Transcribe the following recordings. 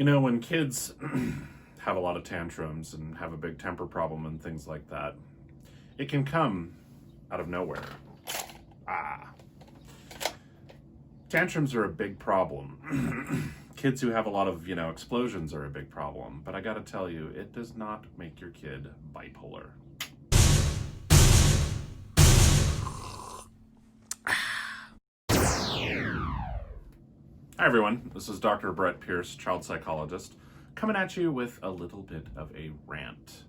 When kids have a lot of tantrums and have a big temper problem and things like that, it can come out of nowhere. Ah. Tantrums are a big problem. Kids who have a lot of, explosions are a big problem. But I gotta tell you, it does not make your kid bipolar. Hi everyone, this is Dr. Brett Pierce, child psychologist, coming at you with a little bit of a rant.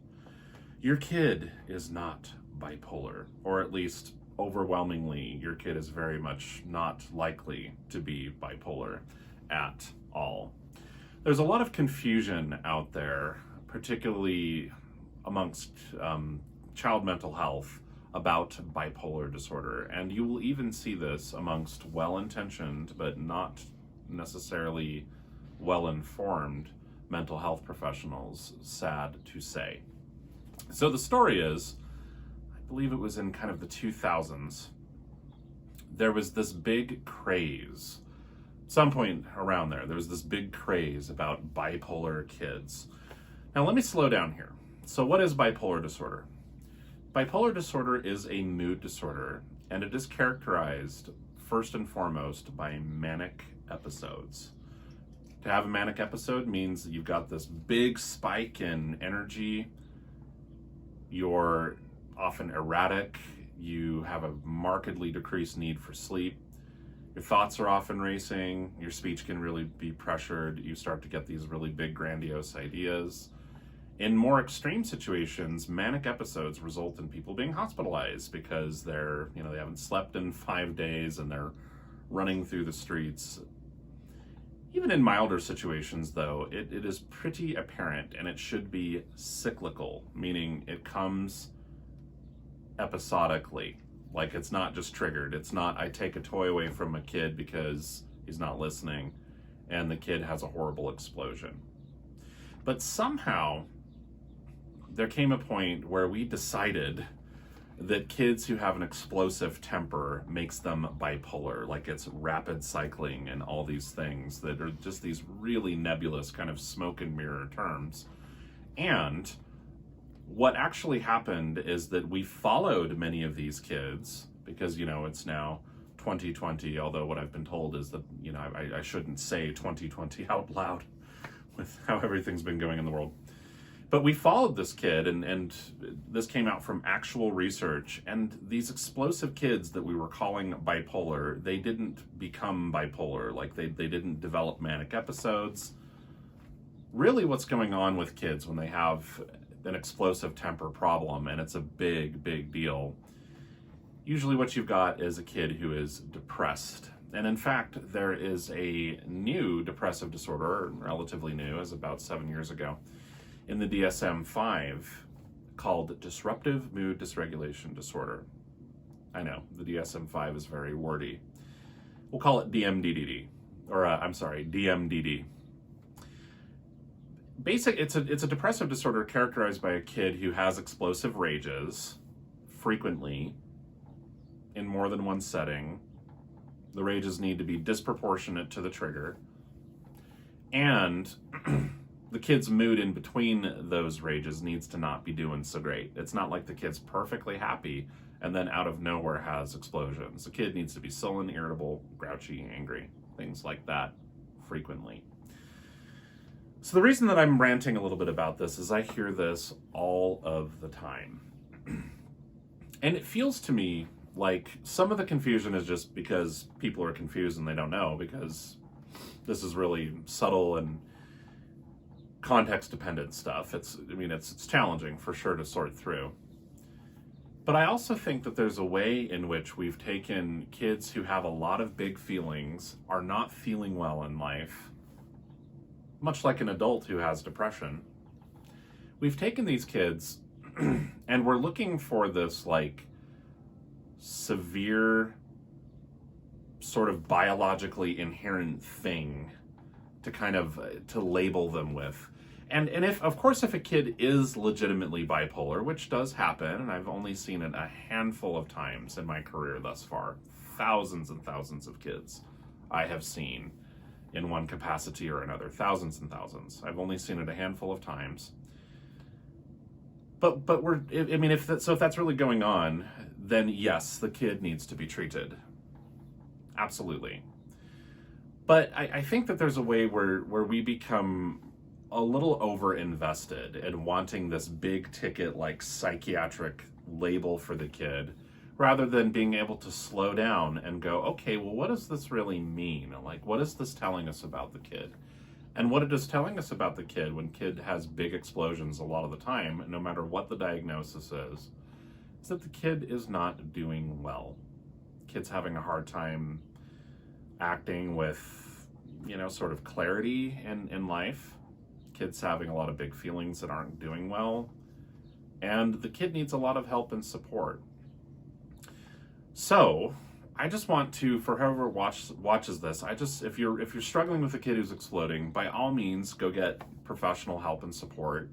Your kid is not bipolar, or at least overwhelmingly, your kid is very much not likely to be bipolar at all. There's a lot of confusion out there, particularly amongst child mental health, about bipolar disorder, and you will even see this amongst well-intentioned but not necessarily well-informed mental health professionals, sad to say. So the story is, I believe it was in kind of the 2000s, there was this big craze, some point around there was this big craze about bipolar kids. Now let me slow down here. So what is bipolar disorder? Bipolar disorder is a mood disorder, and it is characterized first and foremost by manic episodes. To have a manic episode means that you've got this big spike in energy, you're often erratic, you have a markedly decreased need for sleep, your thoughts are often racing, your speech can really be pressured, you start to get these really big grandiose ideas. In more extreme situations, manic episodes result in people being hospitalized because they haven't slept in 5 days and they're running through the streets. Even in milder situations, though, it is pretty apparent, and it should be cyclical, meaning it comes episodically. Like, it's not just triggered. It's not, I take a toy away from a kid because he's not listening, and the kid has a horrible explosion. But somehow, there came a point where we decided that kids who have an explosive temper makes them bipolar, like it's rapid cycling and all these things that are just these really nebulous kind of smoke and mirror terms. And what actually happened is that we followed many of these kids because, it's now 2020, although what I've been told is that, I shouldn't say 2020 out loud with how everything's been going in the world. But we followed this kid, and this came out from actual research, and these explosive kids that we were calling bipolar, they didn't become bipolar, like they didn't develop manic episodes. Really what's going on with kids when they have an explosive temper problem, and it's a big, big deal, usually what you've got is a kid who is depressed. And in fact, there is a new depressive disorder, relatively new, as about 7 years ago, in the DSM-5 called disruptive mood dysregulation disorder. I know, the DSM-5 is very wordy. We'll call it DMDD, or DMDD. It's a depressive disorder characterized by a kid who has explosive rages frequently in more than one setting. The rages need to be disproportionate to the trigger, and the kid's mood in between those rages needs to not be doing so great. It's not like the kid's perfectly happy and then out of nowhere has explosions. The kid needs to be sullen, irritable, grouchy, angry, things like that frequently. So the reason that I'm ranting a little bit about this is I hear this all of the time. And it feels to me like some of the confusion is just because people are confused and they don't know, because this is really subtle and context-dependent stuff. It's challenging for sure to sort through. But I also think that there's a way in which we've taken kids who have a lot of big feelings, are not feeling well in life, much like an adult who has depression. We've taken these kids and we're looking for this like severe sort of biologically inherent thing to label them with. And if a kid is legitimately bipolar, which does happen, and I've only seen it a handful of times in my career thus far, thousands and thousands of kids I have seen in one capacity or another, thousands and thousands. I've only seen it a handful of times. But if that's really going on, then yes, the kid needs to be treated. Absolutely. But I think that there's a way where we become a little over-invested in wanting this big ticket, like psychiatric label for the kid, rather than being able to slow down and go, okay, well, what does this really mean? Like, what is this telling us about the kid? And what it is telling us about the kid when kid has big explosions a lot of the time, no matter what the diagnosis is that the kid is not doing well. Kid's having a hard time acting with, sort of clarity in life. Kid's having a lot of big feelings that aren't doing well. And the kid needs a lot of help and support. So I just want to, for whoever watches this, if you're struggling with a kid who's exploding, by all means, go get professional help and support.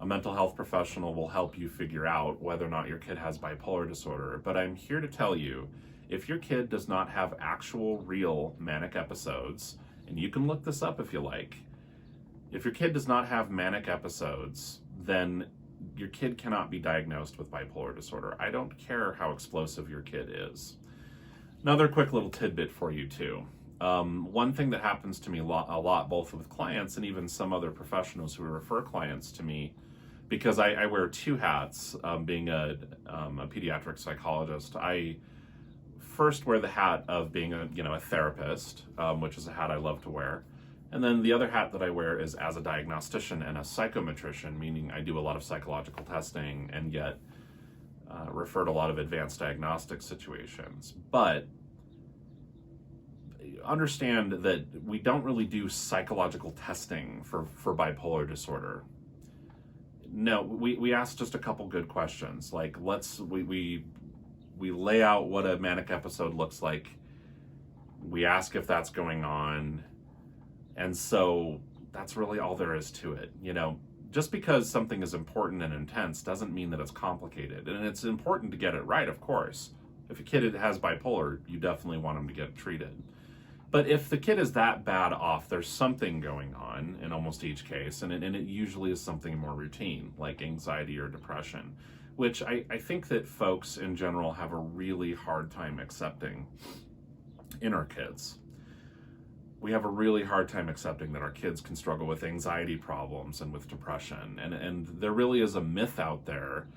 A mental health professional will help you figure out whether or not your kid has bipolar disorder. But I'm here to tell you, if your kid does not have actual, real manic episodes, and you can look this up if you like, if your kid does not have manic episodes, then your kid cannot be diagnosed with bipolar disorder. I don't care how explosive your kid is. Another quick little tidbit for you too. One thing that happens to me a lot, both with clients and even some other professionals who refer clients to me, because I wear two hats, being a pediatric psychologist. I first wear the hat of being a therapist, which is a hat I love to wear. And then the other hat that I wear is as a diagnostician and a psychometrician, meaning I do a lot of psychological testing and yet refer to a lot of advanced diagnostic situations. But understand that we don't really do psychological testing for bipolar disorder. No, we ask just a couple good questions. Like we lay out what a manic episode looks like. We ask if that's going on. And so that's really all there is to it. Just because something is important and intense doesn't mean that it's complicated. And it's important to get it right, of course. If a kid has bipolar, you definitely want them to get treated. But if the kid is that bad off, there's something going on in almost each case. And it usually is something more routine, like anxiety or depression, which I think that folks in general have a really hard time accepting in our kids. We have a really hard time accepting that our kids can struggle with anxiety problems and with depression. And there really is a myth out there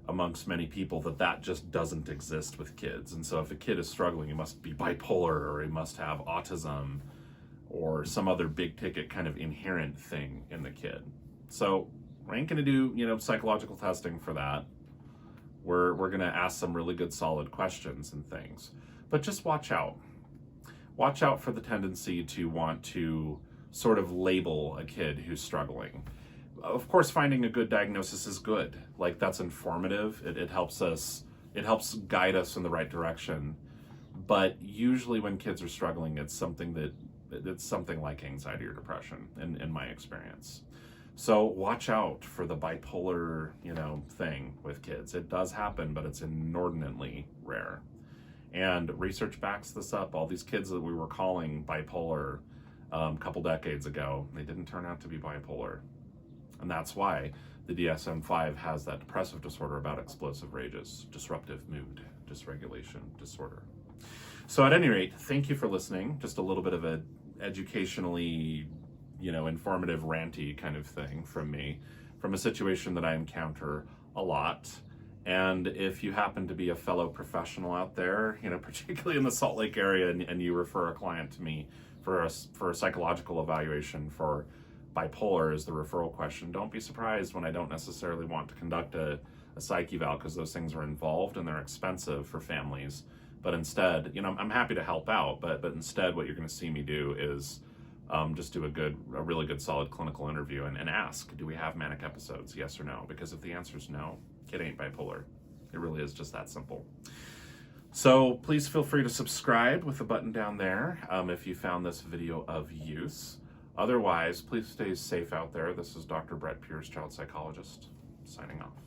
amongst many people that just doesn't exist with kids. And so if a kid is struggling, he must be bipolar, or he must have autism, or some other big ticket kind of inherent thing in the kid. So we ain't gonna do, psychological testing for that. We're gonna ask some really good solid questions and things. But just watch out. Watch out for the tendency to want to sort of label a kid who's struggling. Of course, finding a good diagnosis is good. Like, that's informative. It helps guide us in the right direction. But usually when kids are struggling, it's something like anxiety or depression, in my experience. So watch out for the bipolar, thing with kids. It does happen, but it's inordinately rare. And research backs this up. All these kids that we were calling bipolar a couple decades ago, they didn't turn out to be bipolar. And that's why the DSM-5 has that depressive disorder about explosive rages, disruptive mood dysregulation disorder. So at any rate, thank you for listening. Just a little bit of a educationally, informative, ranty kind of thing from me, from a situation that I encounter a lot. And if you happen to be a fellow professional out there, particularly in the Salt Lake area, and you refer a client to me for a psychological evaluation for bipolar is the referral question, don't be surprised when I don't necessarily want to conduct a psych eval, because those things are involved and they're expensive for families. But instead, I'm happy to help out, but instead what you're going to see me do is just do a really good solid clinical interview and ask, do we have manic episodes, yes or no? Because if the answer is no, kid ain't bipolar. It really is just that simple. So please feel free to subscribe with the button down there if you found this video of use. Otherwise, please stay safe out there. This is Dr. Brett Pierce, child psychologist, signing off.